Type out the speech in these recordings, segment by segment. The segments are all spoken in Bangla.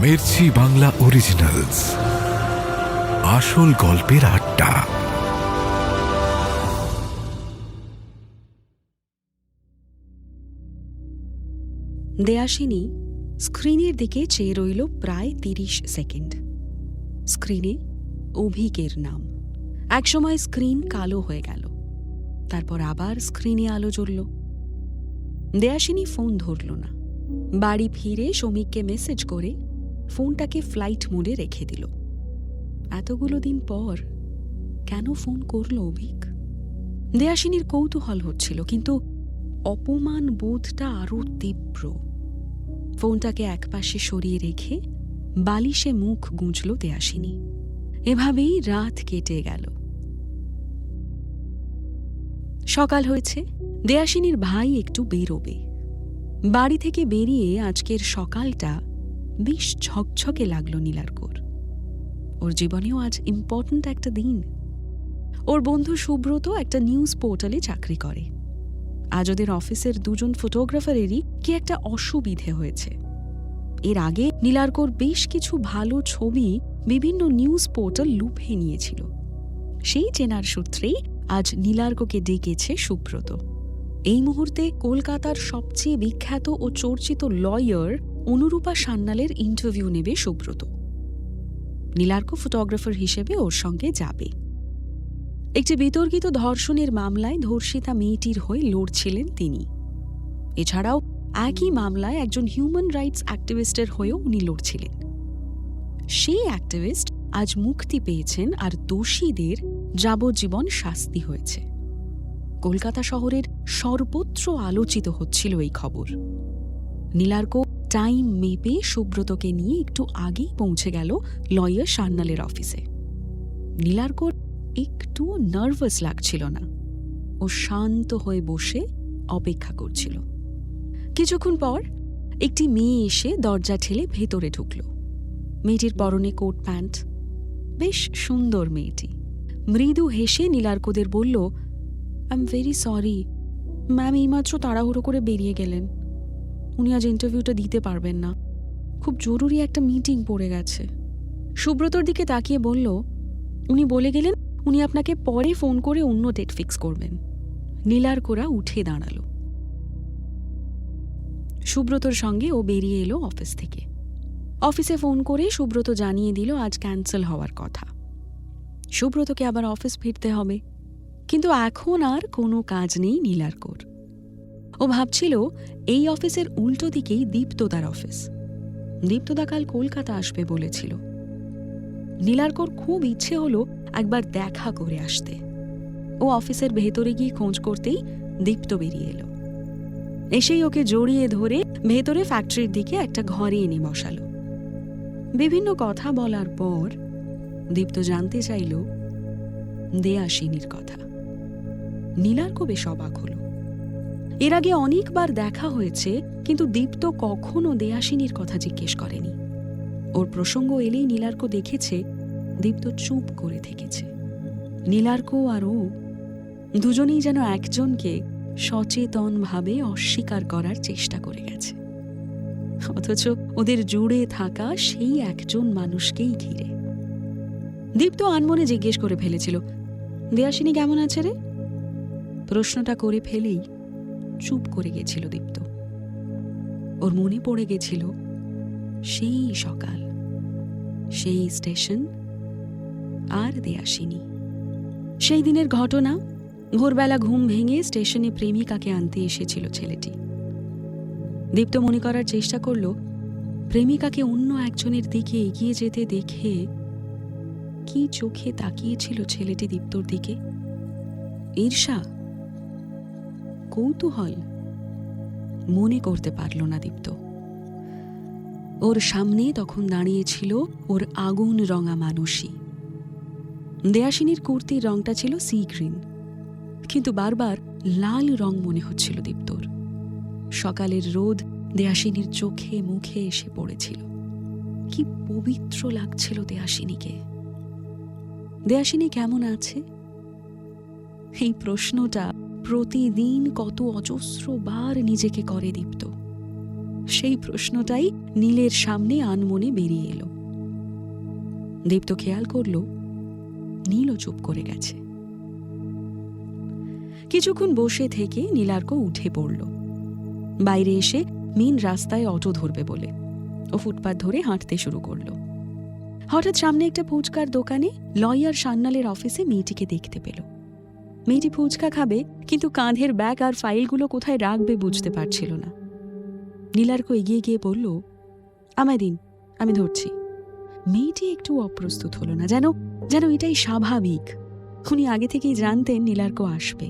মির্চি বাংলা অরিজিনালস, আসল গল্পের আড্ডা। দেয়াশিনী স্ক্রিনের দিকে চেয়ে রইল প্রায় ৩০ সেকেন্ড। স্ক্রিনে অভিকের নাম। একসময় স্ক্রিন কালো হয়ে গেল, তারপর আবার স্ক্রিনে আলো জ্বলল। দেয়াশিনী ফোন ধরল না। বাড়ি ফিরে সমীককে মেসেজ করে ফোনটাকে ফ্লাইট মোডে রেখে দিল। এতগুলো দিন পর কেন ফোন করল অভিক? দেয়াশিনীর কৌতূহল হচ্ছিল, কিন্তু অপমান বোধটা আরো তীব্র। ফোনটাকে একপাশে সরিয়ে রেখে বালিশে মুখ গুঁজল দেয়াশিনী। এভাবেই রাত কেটে গেল। সকাল হয়েছে। দেয়াশিনীর ভাই একটু বেরোবে। বাড়ি থেকে বেরিয়ে আজকের সকালটা বেশ ঝকঝকে লাগলো নীলার্কর। ওর জীবনেও আজ ইম্পর্ট্যান্ট একটা দিন। ওর বন্ধু সুব্রত একটা নিউজ পোর্টালে চাকরি করে। আজ ওদের অফিসের দুজন ফটোগ্রাফারেরই কি একটা অসুবিধে হয়েছে। এর আগে নীলার্কর বেশ কিছু ভালো ছবি বিভিন্ন নিউজ পোর্টাল লুফে নিয়েছিল। সেই চেনার সূত্রেই আজ নীলার্ককে ডেকেছে সুব্রত। এই মুহূর্তে কলকাতার সবচেয়ে বিখ্যাত ও চর্চিত লয়ার অনুরূপা সান্যালের ইন্টারভিউ নেবে সুব্রত। নীলার্ক ফটোগ্রাফার হিসেবে ওর সঙ্গে যাবে। একটি বিতর্কিত ধর্ষণের মামলায় ধর্ষিতা মেয়েটির হয়ে লড়ছিলেন তিনি। এছাড়াও একই মামলায় একজন হিউম্যান রাইটস অ্যাক্টিভিস্টের হয়েও উনি লড়ছিলেন। সেই অ্যাক্টিভিস্ট আজ মুক্তি পেয়েছেন আর দোষীদের যাবজ্জীবন শাস্তি হয়েছে। কলকাতা শহরের সর্বত্র আলোচিত হচ্ছিল এই খবর। নীলার্ক টাইম মেপে সুব্রতকে নিয়ে একটু আগেই পৌঁছে গেল লয়ার সান্যালের অফিসে। নীলার্কর একটু নার্ভাস লাগছিল না। ও শান্ত হয়ে বসে অপেক্ষা করছিল। কিছুক্ষণ পর একটি মেয়ে এসে দরজা ঠেলে ভেতরে ঢুকল। মেয়েটির পরনে কোট প্যান্ট। বেশ সুন্দর মেয়েটি। মৃদু হেসে নীলার্কদের বলল, I am very sorry ma'am, এইমাত্র তাড়াহুড়ো করে বেরিয়ে গেলেন। উনি আজ ইন্টারভিউটা দিতে পারবেন না, খুব জরুরি একটা মিটিং পড়ে গেছে। সুব্রতর দিকে তাকিয়ে বলল, উনি বলে গেলেন উনি আপনাকে পরে ফোন করে অন্য ডেট ফিক্স করবেন। নীলার্করা উঠে দাঁড়ালো। সুব্রতর সঙ্গে ও বেরিয়ে এলো অফিস থেকে। অফিসে ফোন করে সুব্রত জানিয়ে দিল আজ ক্যান্সেল হওয়ার কথা। সুব্রতকে আবার অফিস ফিরতে হবে। কিন্তু এখন আর কোনো কাজ নেই নীলার্কর। ও ভাবছিল এই অফিসের উল্টো দিকেই দীপ্তদার অফিস। দীপ্তদা কাল কলকাতা আসবে বলেছিল। নীলার্কর খুব ইচ্ছে হলো একবার দেখা করে আসতে। ও অফিসের ভেতরে গিয়ে খোঁজ করতেই দীপ্ত বেরিয়ে এলো। এসেই ওকে জড়িয়ে ধরে ভেতরে ফ্যাক্টরির দিকে একটা ঘরে এনে বসালো। বিভিন্ন কথা বলার পর দীপ্ত জানতে চাইল দেয়াশিনীর কথা। নীলার্ক বেশ অবাক হল। এর আগে অনেকবার দেখা হয়েছে, কিন্তু দীপ্ত কখনো দেয়াশিনীর কথা জিজ্ঞেস করেনি। ওর প্রসঙ্গ এলেই নীলার্ক দেখেছে দীপ্ত চুপ করে থেকেছে। নীলার্ক আর ও দুজনেই যেন একজনকে সচেতনভাবে অস্বীকার করার চেষ্টা করে গেছে, অথচ ওদের জুড়ে থাকা সেই একজন মানুষকেই ঘিরে। দীপ্ত আনমনে জিজ্ঞেস করে ফেলেছিল, দেয়াশিনী কেমন আছে রে? প্রশ্নটা করে ফেলেই চুপ করে গেছিল দীপ্ত। ওর মনে পড়ে গেছিল সেই সকাল, সেই স্টেশন আর দেয়াশিনী। সেই দিনের ঘটনা, ভোরবেলা ঘুম ভেঙে স্টেশনে প্রেমিকাকে আনতে এসেছিল ছেলেটি। দীপ্ত মনে করার চেষ্টা করল প্রেমিকাকে অন্য একজনের দিকে এগিয়ে যেতে দেখে কি চোখে তাকিয়েছিল ছেলেটি দীপ্তর দিকে। ঈর্ষা, কৌতূহল? মনে করতে পারল না দীপ্ত। ওর সামনে তখন দাঁড়িয়েছিল ওর আগুন রঙা মানুষই। দেয়াশিনীর কুর্তির রংটা ছিল সি গ্রিন, কিন্তু বারবার লাল রং মনে হচ্ছিল দীপ্তর। সকালের রোদ দেয়াশিনীর চোখে মুখে এসে পড়েছিল। কি পবিত্র লাগছিল দেয়াশিনীকে। দেয়াশিনী কেমন আছে? এই প্রশ্নটা প্রতিদিন কত অজস্র বার নিজেকে করে দীপ্ত। সেই প্রশ্নটাই নীলের সামনে আনমনে বেরিয়ে এলো। দীপ্ত খেয়াল করল নীলও চুপ করে গেছে। কিছুক্ষণ বসে থেকে নীলার্ক উঠে পড়ল। বাইরে এসে মেন রাস্তায় অটো ধরবে বলে ও ফুটপাত ধরে হাঁটতে শুরু করলো। হঠাৎ সামনে একটা ফুচকার দোকানে লয়ার সান্যালের অফিসে মেয়েটিকে দেখতে পেল। মেয়েটি ফুচকা খাবে, কিন্তু কাঁধের ব্যাগ আর ফাইলগুলো কোথায় রাখবে বুঝতে পারছিল না। নীলার্ক এগিয়ে গিয়ে বলল, আমায় দিন, আমি ধরছি। মেয়েটি একটু অপ্রস্তুত হলো না, যেন এটাই স্বাভাবিক। উনি আগে থেকেই জানতেন নীলার্ক আসবে।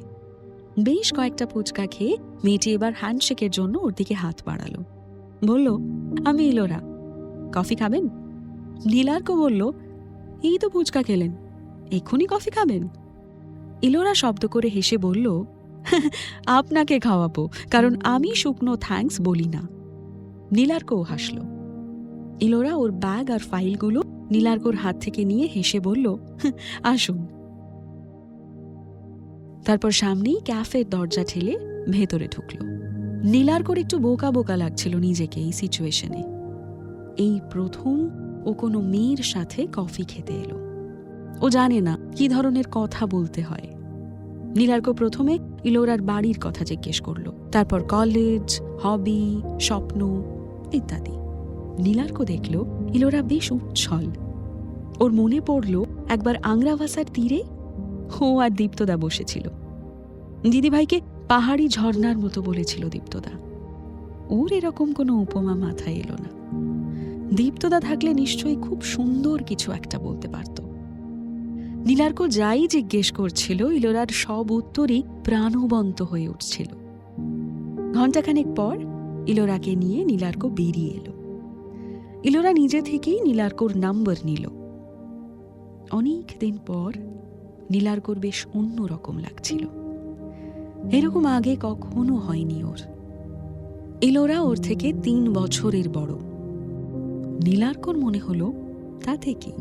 বেশ কয়েকটা ফুচকা খেয়ে মেয়েটি এবার হ্যান্ডশেকের জন্য ওর দিকে হাত বাড়ালো। বলল, আমি ইলোরা, কফি খাবেন? নীলার্ক বলল, এই তো ফুচকা খেলেন, এক্ষুনি কফি খাবেন? ইলোরা শব্দ করে হেসে বলল, আপনাকে খাওয়াবো, কারণ আমি শুকনো থ্যাঙ্কস বলি না। নীলার্কও হাসল। ইলোরা ওর ব্যাগ আর ফাইলগুলো নীলার্কর হাত থেকে নিয়ে হেসে বলল, আসুন। তারপর সামনেই ক্যাফের দরজা ঠেলে ভেতরে ঢুকল। নীলার্কর একটু বোকা বোকা লাগছিল নিজেকে এই সিচুয়েশনে। এই প্রথম ও কোনো মেয়ের সাথে কফি খেতে এলো। ও জানে না কি ধরনের কথা বলতে হয়। নীলার্ক প্রথমে ইলোরার বাড়ির কথা জিজ্ঞেস করলো, তারপর কলেজ, হবি, স্বপ্ন ইত্যাদি। নীলার্ক দেখল ইলোরা বেশ উচ্ছল। ওর মনে পড়ল একবার আংরাভাসার তীরে ও আর দীপ্তদা বসেছিল। দিদিভাইকে পাহাড়ি ঝর্ণার মতো বলেছিল দীপ্তদা। ওর এরকম কোনো উপমা মাথায় এলো না। দীপ্তদা থাকলে নিশ্চয়ই খুব সুন্দর কিছু একটা বলতে পারত। নীলার্ক যাই জিজ্ঞেস করছিল, ইলোরার সব উত্তরই প্রাণবন্ত হয়ে উঠছিল। ঘণ্টাখানেক পর ইলোরাকে নিয়ে নীলার্ক বেরিয়ে এলো। ইলোরা নিজে থেকেই নীলার্কর নাম্বার নিল। অনেক দিন পর নীলার্কর বেশ অন্যরকম লাগছিল। এরকম আগে কখনো হয়নি ওর। ইলোরা ওর থেকে 3 বছরের বড়। নীলার্কর মনে হলো, তাতে কি,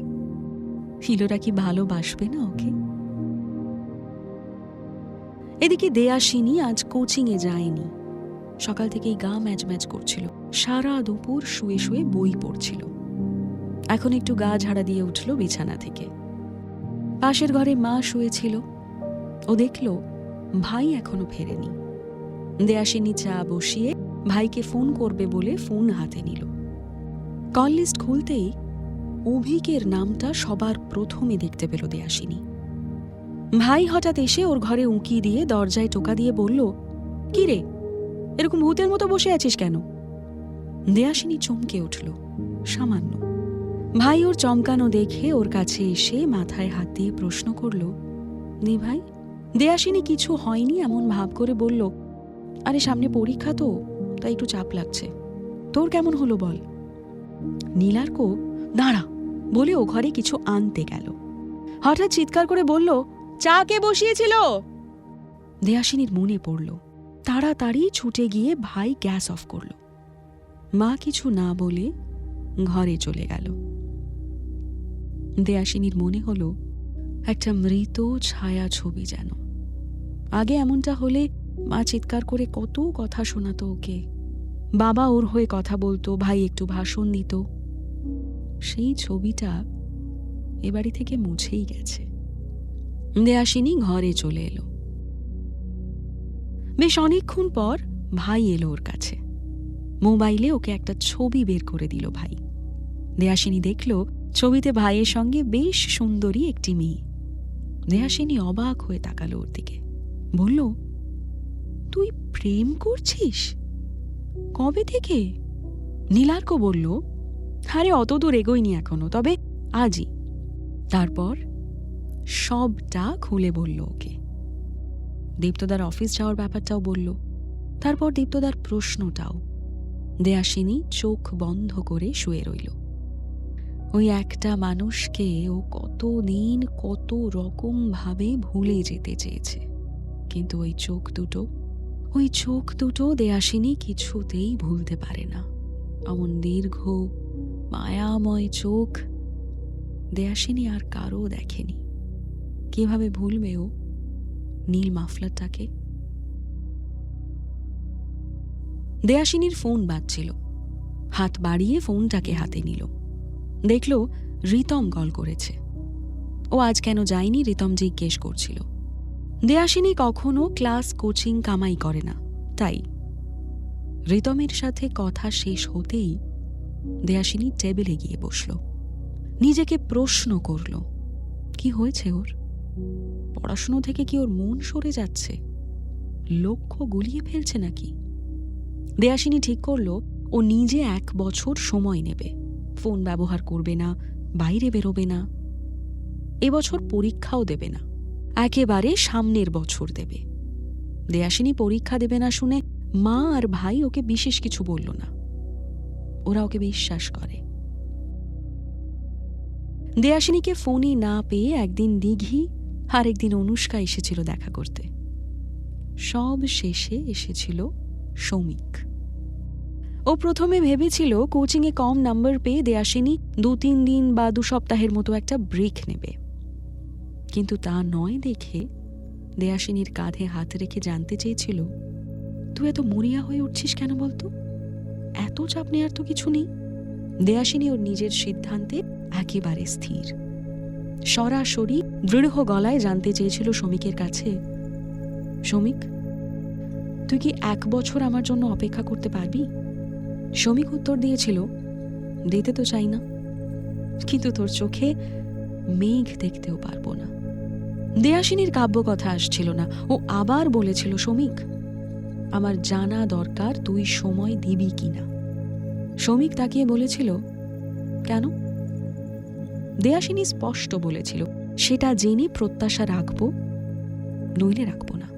ইলোরা কি ভালোবাসবে না ওকে? এদিকে দেয়াশিনী আজ কোচিংয়ে যায়নি। সকাল থেকেই গা ম্যাচ ম্যাচ করছিল, সারা দুপুর শুয়ে শুয়ে বই পড়ছিল। এখন একটু গা ঝাড়া দিয়ে উঠল বিছানা থেকে। পাশের ঘরে মা শুয়েছিল। ও দেখল ভাই এখনো ফেরেনি। দেয়াশিনী চা বসিয়ে ভাইকে ফোন করবে বলে ফোন হাতে নিল। কল লিস্ট খুলতেই অভিকের নামটা সবার প্রথমে দেখতে পেল দেয়াশিনী। ভাই হঠাৎ এসে ওর ঘরে উঁকি দিয়ে দরজায় টোকা দিয়ে বলল, কি রে, এরকম ভূতের মতো বসে আছিস কেন? দেয়াশিনী চমকে উঠল সামান্য। ভাই ওর চমকানো দেখে ওর কাছে এসে মাথায় হাত দিয়ে প্রশ্ন করল, নে ভাই? দেয়াশিনী কিছু হয়নি এমন ভাব করে বলল, আরে সামনে পরীক্ষা তো, তাই একটু চাপ লাগছে। তোর কেমন হলো বল? নীলার্ক দাঁড়া বলে ও ঘরে কিছু আনতে গেল। হঠাৎ চিৎকার করে বলল, চা কে বসিয়েছিল? দেয়াশিনীর মনে পড়ল। তাড়াতাড়ি ছুটে গিয়ে ভাই গ্যাস অফ করল। মা কিছু না বলে ঘরে চলে গেল। দেয়াশিনীর মনে হলো একটা মৃত ছায়া ছবি যেন। আগে এমনটা হলে মা চিৎকার করে কত কথা শোনাতো ওকে। বাবা ওর হয়ে কথা বলতো, ভাই একটু ভাষণ দিত। সেই ছবিটা এ বাড়ি থেকে মুছেই গেছে। দেয়াশিনী ঘরে চলে এলো। বেশ অনেকক্ষণ পর ভাই এলো ওর কাছে। মোবাইলে ওকে একটা ছবি বের করে দিল ভাই। দেয়াশিনী দেখল ছবিতে ভাইয়ের সঙ্গে বেশ সুন্দরী একটি মেয়ে। দেয়াশিনী অবাক হয়ে তাকালো ওর দিকে। বলল, তুই প্রেম করছিস? কবে থেকে? নীলার্ক বলল, আরে অত দূর এগোয়নি এখনো, তবে আজই। তারপর সবটা খুলে বলল ওকে। দীপ্তদার অফিস যাওয়ার ব্যাপারটাও বলল। তারপর দীপ্তদার প্রশ্নটাও। দেয়াশিনী চোখ বন্ধ করে শুয়ে রইল। ওই একটা মানুষকে ও কতদিন কত রকম ভাবে ভুলে যেতে চেয়েছে, কিন্তু ওই চোখ দুটো দেয়াশিনী কিছুতেই ভুলতে পারে না। অমন দীর্ঘ মায়াময় চোখ দেয়াশিনী আর কারও দেখেনি। কিভাবে ভুলবে ও নীল মাফলারটাকে? দেয়াশিনীর ফোন বাজছিল। হাত বাড়িয়ে ফোনটাকে হাতে নিল। দেখল রিতম কল করেছে। ও আজ কেন যায়নি রিতম জিজ্ঞেস করছিল। দেয়াশিনী কখনো ক্লাস কোচিং কামাই করে না, তাই। রিতমের সাথে কথা শেষ হতেই দেয়াশিনী টেবিলে গিয়ে বসল। নিজেকে প্রশ্ন করল, কি হয়েছে ওর? পড়াশুনো থেকে কি ওর মন সরে যাচ্ছে? লক্ষ্য গুলিয়ে ফেলছে নাকি? দেয়াশিনী ঠিক করল ও নিজে 1 বছর সময় নেবে, ফোন ব্যবহার করবে না, বাইরে বেরোবে না, এবছর পরীক্ষাও দেবে না, একেবারে সামনের বছর দেবে। দেয়াশিনী পরীক্ষা দেবে না শুনে মা আর ভাই ওকে বিশেষ কিছু বলল না, ওরা ওকে বিশ্বাস করে। দেয়াশিনীকে ফোনে না পেয়ে একদিন দিঘি আর একদিন অনুষ্কা এসেছিল দেখা করতে। সব শেষে এসেছিল সৌমিক। ও প্রথমে ভেবেছিল কোচিংয়ে কম নাম্বার পেয়ে দেয়াশিনী 2-3 দিন বা 2 সপ্তাহের মতো একটা ব্রেক নেবে, কিন্তু তা নয় দেখে দেয়াশিনীর কাঁধে হাত রেখে জানতে চেয়েছিল, তুই এত মরিয়া হয়ে উঠছিস কেন বলতো? এত চাপ নেওয়ার তো কিছু নেই। দেয়াশিনী ওর নিজের সিদ্ধান্তে একেবারে স্থির। সরাসরি দৃঢ় গলায় জানতে চেয়েছিল সৌমিকের কাছে, সৌমিক, তুই কি 1 বছর আমার জন্য অপেক্ষা করতে পারবি? সৌমিক উত্তর দিয়েছিল, দিতে তো চাই না, কিন্তু তোর চোখে মেঘ দেখতেও পারবো না। দেয়াশিনীর কাব্য কথা আসছিল না। ও আবার বলেছিল, সৌমিক, আমার জানা দরকার তুই সময় দিবি কিনা। সৌমিক তাকিয়ে বলেছিল, কেন? দেয়াশিনী স্পষ্ট বলেছিল, সেটা জেনে প্রত্যাশা রাখবো, নইলে রাখবো না।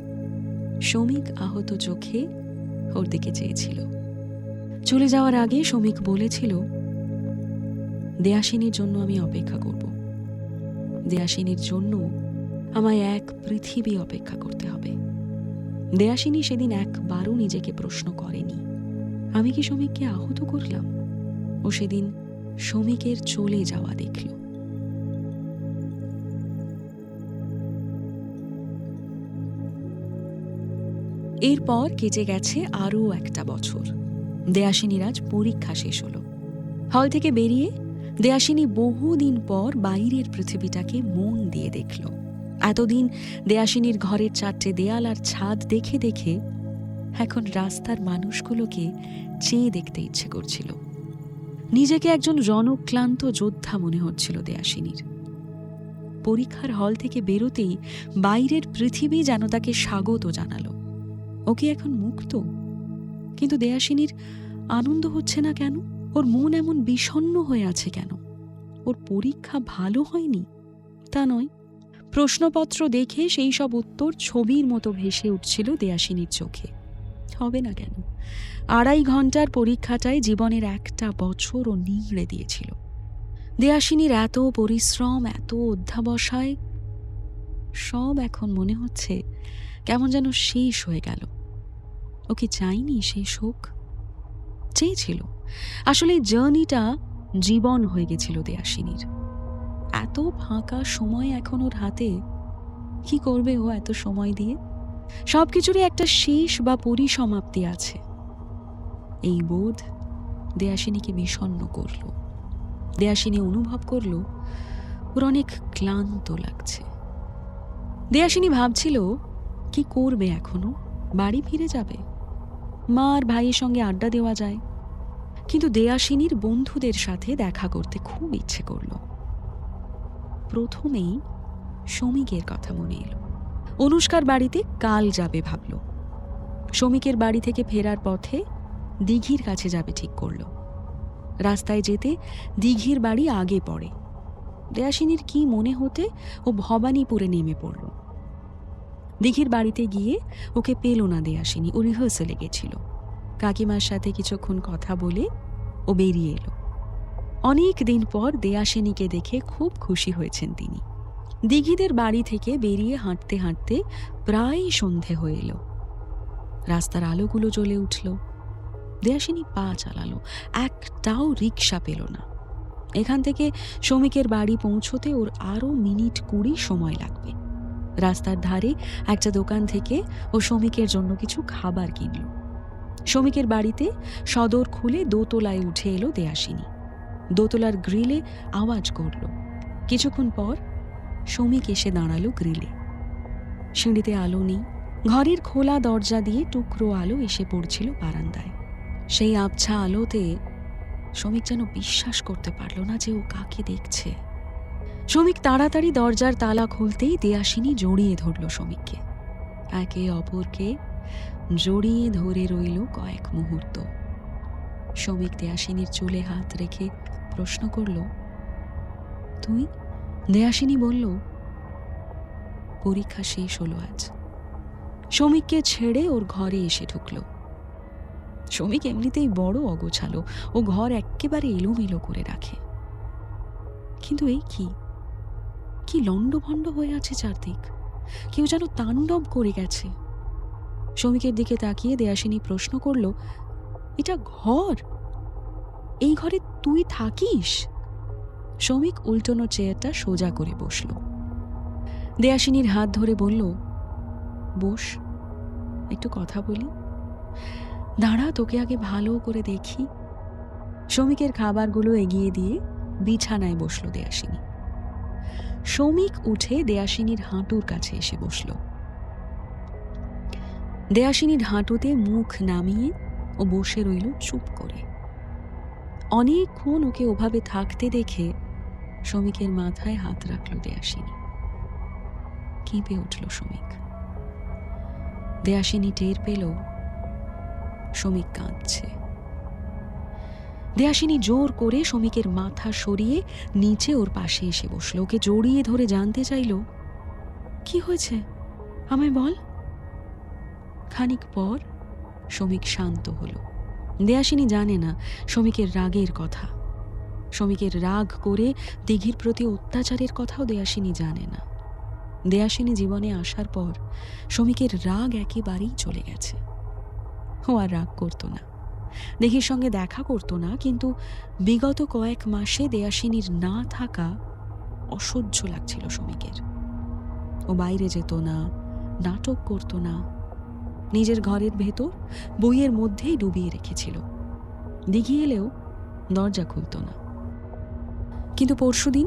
সৌমিক আহত চোখে ওর দিকে চেয়েছিল। চলে যাওয়ার আগে সৌমিক বলেছিল, দেয়াশিনীর জন্য আমি অপেক্ষা করব, দেয়াশিনীর জন্য আমায় 1 পৃথিবী অপেক্ষা করতে হবে। দেয়াশিনী সেদিন একবারও নিজেকে প্রশ্ন করেনি, আমি কি সৌমিককে আহত করলাম? ও সেদিন সৌমিকের চলে যাওয়া দেখল। এরপর কেটে গেছে আরও একটা বছর। দেয়াশিনীর আজ পরীক্ষা শেষ হলো। হল থেকে বেরিয়ে দেয়াশিনী বহুদিন পর বাইরের পৃথিবীটাকে মন দিয়ে দেখল। এতদিন দেয়াশিনীর ঘরের 4টে দেয়াল আর ছাদ দেখে দেখে এখন রাস্তার মানুষগুলোকে চেয়ে দেখতে ইচ্ছে করছিল। নিজেকে একজন রণক্লান্ত যোদ্ধা মনে হচ্ছিল দেয়াশিনীর। পরীক্ষার হল থেকে বেরোতেই বাইরের পৃথিবী যেন তাকে স্বাগত জানালো। ওকে এখন মুক্ত। কিন্তু দেয়াশিনীর আনন্দ হচ্ছে না কেন? ওর মন এমন বিষণ্ণ হয়ে আছে কেন? ওর পরীক্ষা ভালো হয়নি তা নয়, প্রশ্নপত্র দেখে সেই সব উত্তর ছবির মতো ভেসে উঠছিল দেয়াশিনীর চোখে। হবে না কেন? 2.5 ঘন্টার পরীক্ষাটায় জীবনের 1টা বছর ও নিংড়ে দিয়েছিল। দেয়াশিনীর এত পরিশ্রম, এত অধ্যাবসায়, সব এখন মনে হচ্ছে কেমন যেন শেষ হয়ে গেল। ওকে চাইনি শেষ হোক, চেয়েছিল। আসলে জার্নিটা জীবন হয়ে গেছিল দেয়াশিনীর। এত ফাঁকা সময় এখন ওর হাতে, কি করবে ও এত সময় দিয়ে? সবকিছুরই একটা শেষ বা পরিসমাপ্তি আছে। এই বোধ দেয়াশিনীকে বিষণ্ণ করল। দেয়াশিনী অনুভব করল ওর অনেক ক্লান্ত লাগছে। দেয়াশিনী ভাবছিল, কি করবে এখনো? বাড়ি ফিরে যাবে, মা আর ভাইয়ের সঙ্গে আড্ডা দেওয়া যায়। কিন্তু দেয়াশিনীর বন্ধুদের সাথে দেখা করতে খুব ইচ্ছে করল। প্রথমেই সৌমিকের কথা মনে এলো। অনুষ্কার বাড়িতে কাল যাবে ভাবল। সৌমিকের বাড়ি থেকে ফেরার পথে দিঘির কাছে যাবে ঠিক করল। রাস্তায় যেতে দিঘির বাড়ি আগে পড়ে। দেয়াশিনীর কি মনে হতে ও ভবানীপুরে নেমে পড়ল। দিঘির বাড়িতে গিয়ে ওকে পেল না দেয়াশিনী। ও রিহার্সেলে গেছিল। কাকিমার সাথে কিছুক্ষণ কথা বলে ও বেরিয়ে এলো। অনেক দিন পর দেয়াশিনীকে দেখে খুব খুশি হয়েছেন তিনি। দিঘিদের বাড়ি থেকে বেরিয়ে হাঁটতে হাঁটতে প্রায় সন্ধে হয়ে এলো। রাস্তার আলোগুলো জ্বলে উঠল। দেয়াশিনী পা চালালো, একটাও রিক্সা পেল না। এখান থেকে সৌমিকের বাড়ি পৌঁছতে ওর আরও মিনিট 20 সময় লাগবে। রাস্তার ধারে একটা দোকান থেকে ও সৌমিকের জন্য কিছু খাবার কিনল। শ্রমিকের বাড়িতে সদর খুলে দোতলায় উঠে এলো দেয়াসিনী। দোতলার গ্রিলে আওয়াজ করল। কিছুক্ষণ পর শ্রমিক এসে দাঁড়ালো গ্রিলে। সিঁড়িতে আলো নেই। ঘরের খোলা দরজা দিয়ে টুকরো আলো এসে পড়ছিল বারান্দায়। সেই আবছা আলোতে শ্রমিক যেন বিশ্বাস করতে পারল না যে ও কাকে দেখছে। শ্রমিক তাড়াতাড়ি দরজার তালা খুলতেই দেয়াসিনী জড়িয়ে ধরল শ্রমিককে। একে অপরকে জড়িয়ে ধরে রইল কয়েক মুহূর্ত। শ্রমিক দেয়াসিনীর চুলে হাত রেখে প্রশ্ন করল, তুই? দেয়াসিনী বলল, পরীক্ষা শেষ হলো আজ। শ্রমিককে ছেড়ে ওর ঘরে এসে ঢুকল। শ্রমিক এমনিতেই বড় অগোছালো, ও ঘর একেবারে এলোমেলো করে রাখে। কিন্তু এই কি লণ্ডভণ্ড হয়ে আছে চারদিক। কেউ যেন তাণ্ডব করে গেছে। শ্রমিকের দিকে তাকিয়ে দেয়াসিনী প্রশ্ন করল, এটা ঘর? এই ঘরে তুই থাকিস? শ্রমিক উল্টোনো চেয়ারটা সোজা করে বসল। দেয়াসিনীর হাত ধরে বলল, বস, একটু কথা বলি। দাঁড়া, তোকে আগে ভালো করে দেখি। শ্রমিকের খাবারগুলো এগিয়ে দিয়ে বিছানায় বসল দেয়াসিনী। শ্রমিক উঠে দেয়াসিনীর হাঁটুর কাছে এসে বসল। দেয়াসিনীর হাঁটুতে মুখ নামিয়ে ও বসে রইল চুপ করে। অনেকক্ষণ ওকে ওভাবে থাকতে দেখে শ্রমিকের মাথায় হাত রাখল দেয়াসিনী। কেঁপে উঠল শ্রমিক। দেয়াসিনী টের পেল শ্রমিক কাঁদছে। দেয়াসিনী জোর করে শ্রমিকের মাথা সরিয়ে নিচে ওর পাশে এসে বসল। ওকে জড়িয়ে ধরে জানতে চাইল, কি হয়েছে আমায় বল। খানিক পর শ্রমিক শান্ত হল। দেয়াসিনী জানে না শ্রমিকের রাগের কথা। শ্রমিকের রাগ করে দিঘির প্রতি অত্যাচারের কথাও দেয়াসিনী জানে না। দেয়াসিনী জীবনে আসার পর শ্রমিকের রাগ একেবারেই চলে গেছে। ও আর রাগ করতো না, দিঘির সঙ্গে দেখা করতো না, কিন্তু বিগত কয়েক মাসে দেয়াসিনীর না থাকা অসহ্য লাগছিল শ্রমিকের। ও বাইরে যেত না, নাটক করতো না, নিজের ঘরের ভেতর বইয়ের মধ্যেই ডুবিয়ে রেখেছিল। দিঘি এলেও দরজা খুলত না। কিন্তু পরশুদিন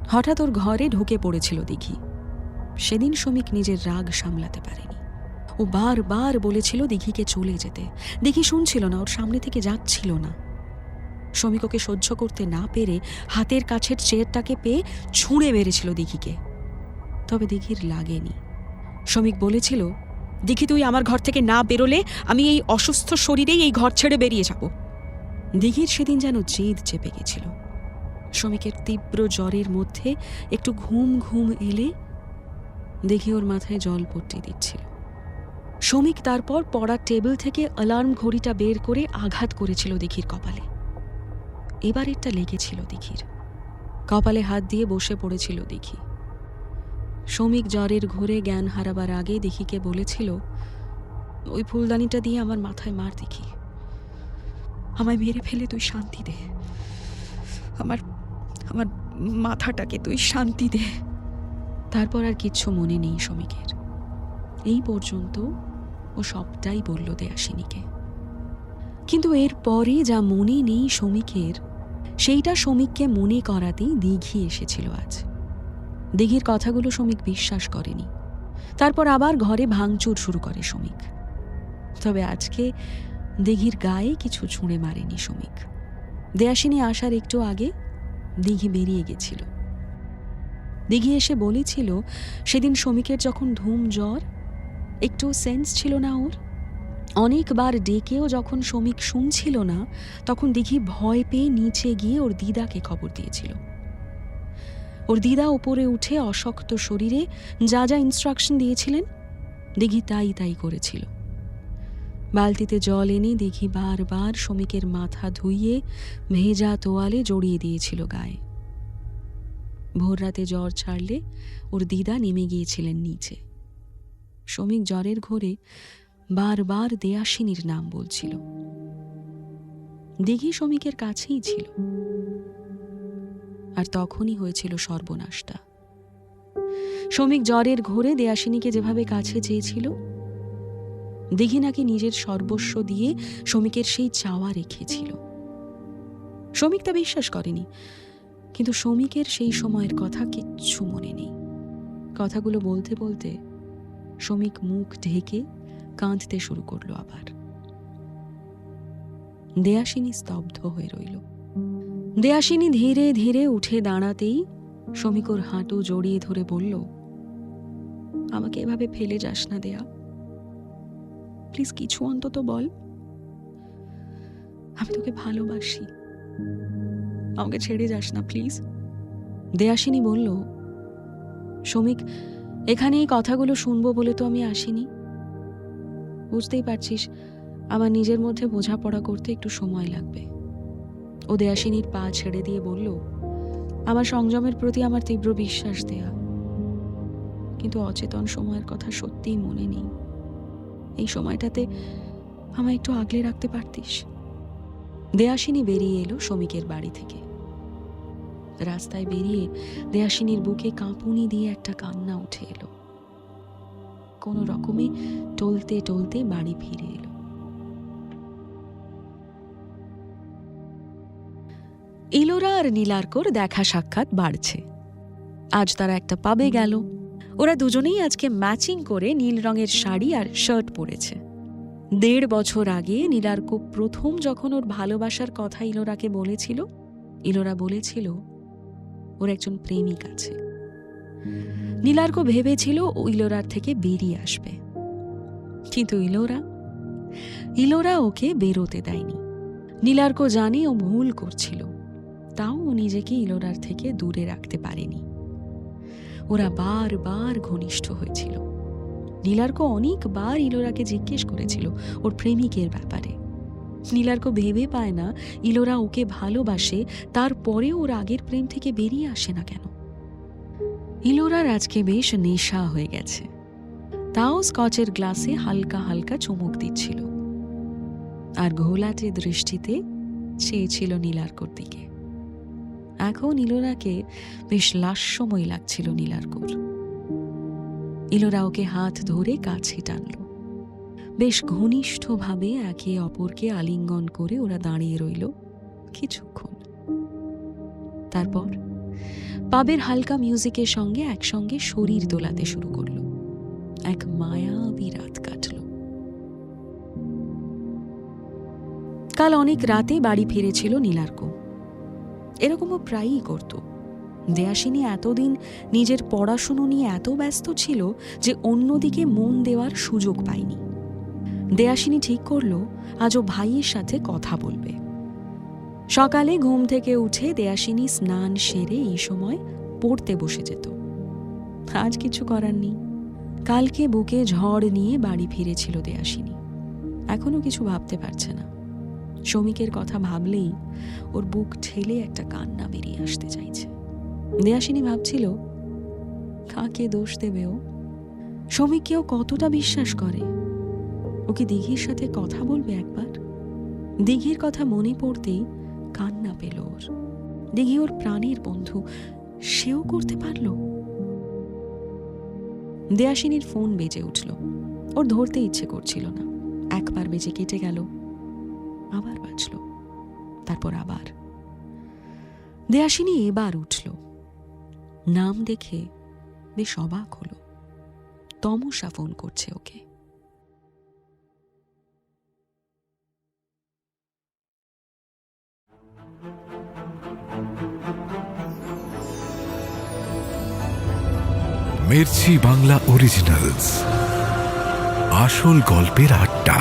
হঠাৎ ওর ঘরে ঢুকে পড়েছিল দিঘি। সেদিন শ্রমিক নিজের রাগ সামলাতে পারেনি। ও বারবার বলেছিল দিঘিকে চলে যেতে। দিঘি শুনছিল না, ওর সামনে থেকে যাচ্ছিল না। শ্রমিক ওকে সহ্য করতে না পেরে হাতের কাছের চেয়ারটাকে পেয়ে ছুঁড়ে মেরেছিল দিঘিকে। তবে দিঘির লাগেনি। শ্রমিক বলেছিল, দিঘি তুই আমার ঘর থেকে না বেরোলে আমি এই অসুস্থ শরীরেই এই ঘর ছেড়ে বেরিয়ে যাব। দিঘির সেদিন যেন জেদ চেপে গেছিল। শ্রমিকের তীব্র জ্বরের মধ্যে একটু ঘুম ঘুম এলে দিঘি ওর মাথায় জল পট্টি দিচ্ছিল। শ্রমিক তারপর পড়ার টেবিল থেকে অ্যালার্ম ঘড়িটা বের করে আঘাত করেছিল দিঘির কপালে। এবারেরটা লেগেছিল দিঘির কপালে। হাত দিয়ে বসে পড়েছিল দিঘি। শ্রমিক জ্বরের ঘোরে জ্ঞান হারাবার আগে দিঘিকে বলেছিল, ওই ফুলদানিটা দিয়ে আমার মাথায় মার দিঘি, আমায় মেরে ফেলে তুই শান্তি দে, আমার আমার মাথাটাকে তুই শান্তি দে। তারপর আর কিচ্ছু মনে নেই শ্রমিকের। এই পর্যন্ত ও সবটাই বলল দেয়াসিনীকে। কিন্তু এর পরে যা মনে নেই শ্রমিকের, সেইটা শ্রমিককে মনে করাতেই দিঘি এসেছিল আজ। দিঘির কথাগুলো শ্রমিক বিশ্বাস করেনি। তারপর আবার ঘরে ভাঙচুর শুরু করে শ্রমিক। তবে আজকে দিঘির গায়ে কিছু ছুঁড়ে মারেনি শ্রমিক। দেয়াসিনী আসার একটু আগে দিঘি বেরিয়ে গেছিল। দিঘি এসে বলেছিল, সেদিন শ্রমিকের যখন ধুম জ্বর, একটু সেন্স ছিল না ওর। অনেকবার ডেকেও যখন শ্রমিক শুনছিল না, তখন দিঘি ভয় পেয়ে নিচে গিয়ে ওর দিদাকে খবর দিয়েছিল। ওর দিদা ওপরে উঠে অশক্ত শরীরে যা যা ইনস্ট্রাকশন দিয়েছিলেন, দিঘি তাই করেছিল। বালতিতে জল এনে দিঘি বারবার শ্রমিকের মাথা ধুইয়ে ভেজা তোয়ালে জড়িয়ে দিয়েছিল গায়ে। ভোর রাতে জ্বর ছাড়লে ওর দিদা নেমে গিয়েছিলেন নিচে। শ্রমিক জ্বরের ঘোরে বারবার দেয়াসিনীর নাম বলছিল। দিঘি শ্রমিকের কাছেই ছিল। আর তখনই হয়েছিল সর্বনাশটা। শ্রমিক জ্বরের ঘোরে দেয়াসিনীকে যেভাবে কাছে চেয়েছিল, দিঘি নাকি নিজের সর্বস্ব দিয়ে শমিকের সেই চাওয়া রেখেছিল। শমিক তা বিশ্বাস করেনি, কিন্তু শমিকের সেই সময়ের কথা কিচ্ছু মনে নেই। কথাগুলো বলতে বলতে শমিক মুখ ঢেকে কাঁদতে শুরু করলো আবার। দেয়াসিনী স্তব্ধ হয়ে রইল। দেয়াসিনী ধীরে ধীরে উঠে দাঁড়াতেই শমিক ওর হাঁটু জড়িয়ে ধরে বলল, আমাকে এভাবে ফেলে যাস না দেয়া, প্লিজ কিছু অন্তত বল। আমি তোকে ভালোবাসি, আমাকে ছেড়ে যাস না প্লিজ। দেয়াসিনী বলল, শমিক, এখানে এই কথাগুলো শুনবো বলে তো আমি আসিনি। বুঝতেই পারছিস আমার নিজের মধ্যে বোঝাপড়া করতে একটু সময় লাগবে। ও দেয়াসিনীর পা ছেড়ে দিয়ে বলল, আমার সংযমের প্রতি আমার তীব্র বিশ্বাস দেয়া, কিন্তু অচেতন সময়ের কথা সত্যিই মনে নেই। এই সময়টাতে আমায় একটু আগলে রাখতে পারতিস। দেয়াসিনী বেরিয়ে এলো শমিকের বাড়ি থেকে। রাস্তায় বেরিয়ে দেয়াসিনীর বুকে কাঁপুনি দিয়ে একটা কান্না উঠে এলো। কোনো রকমে টলতে টলতে বাড়ি ফিরে এলো। ইলোরা আর নীলার্কর দেখা সাক্ষাৎ বাড়ছে। আজ তারা একটা পাবে গেল। ওরা দুজনেই আজকে ম্যাচিং করে নীল রঙের শাড়ি আর শার্ট পরেছে। 1.5 বছর আগে নীলার্ক প্রথম যখন ওর ভালোবাসার কথা ইলোরাকে বলেছিল, ইলোরা বলেছিল ওর একজন প্রেমিক আছে। নীলার্ক ভেবেছিল ও ইলোরার থেকে বেরিয়ে আসবে, কিন্তু ইলোরা ওকে বেরোতে দেয়নি। নীলার্ক জানে ও ভুল করছিল, তাও ও নিজেকে ইলোরার থেকে দূরে রাখতে পারেনি। ওরা বারবার ঘনিষ্ঠ হয়েছিল। নীলার্ক অনেকবার ইলোরাকে জিজ্ঞেস করেছিল ওর প্রেমিকের ব্যাপারে। নীলার্ক ভেবে পায় না ইলোরা ওকে ভালোবাসে, তারপরেও ওর আগের প্রেম থেকে বেরিয়ে আসে না কেন। ইলোরার আজকে বেশ নেশা হয়ে গেছে, তাও স্কচের গ্লাসে হালকা হালকা চুমুক দিচ্ছিল আর ঘোলাটে দৃষ্টিতে চেয়েছিল নীলার্কর দিকে। এখন ইলোরাকে বেশ লাস্যময় লাগছিল নীলার্কর। ইলোরা ওকে হাত ধরে কাছে টানল। বেশ ঘনিষ্ঠভাবে একে অপরকে আলিঙ্গন করে ওরা দাঁড়িয়ে রইল কিছুক্ষণ। তারপর পাবের হালকা মিউজিকের সঙ্গে একসঙ্গে শরীর দোলাতে শুরু করল। এক মায়াবী রাত কাটল। কাল অনেক রাতে বাড়ি ফিরেছিল নীলার্ক। এরকমও প্রায়ই করত। দেয়াসিনী এতদিন নিজের পড়াশুনো নিয়ে এত ব্যস্ত ছিল যে অন্যদিকে মন দেওয়ার সুযোগ পায়নি। দেয়াসিনী ঠিক করল আজ ও ভাইয়ের সাথে কথা বলবে। সকালে ঘুম থেকে উঠে দেয়াসিনী স্নান সেরে এই সময় পড়তে বসে যেত। আজ কিছু করার নেই। কালকে বুকে ঝড় নিয়ে বাড়ি ফিরেছিল দেয়াসিনী। এখনো কিছু ভাবতে পারছে না। শমিকের কথা ভাবলেই ওর বুক ঠেলে একটা কান্না বেরিয়ে আসতে চাইছে। দেয়াসিনী ভাবছিল, কাকে দোষ দেবে ও? শমিককেও কতটা বিশ্বাস করে? ও কি দিঘির সাথে কথা বলবে একবার? দিঘির কথা মনে পড়তেই কান্না পেল ওর। দিঘি ওর প্রাণের বন্ধু, সেও করতে পারল। দেয়াসিনীর ফোন বেজে উঠল। ওর ধরতে ইচ্ছে করছিল না। একবার বেজে কেটে গেল, আবার বাজল, তারপর আবার। দেয়াসিনী এবার উঠল। নাম দেখে বেশ অবাক হলো। তমসা ফোন করছে ওকে। মির্চি বাংলা অরিজিনালস, আসল গল্পের আড্ডা।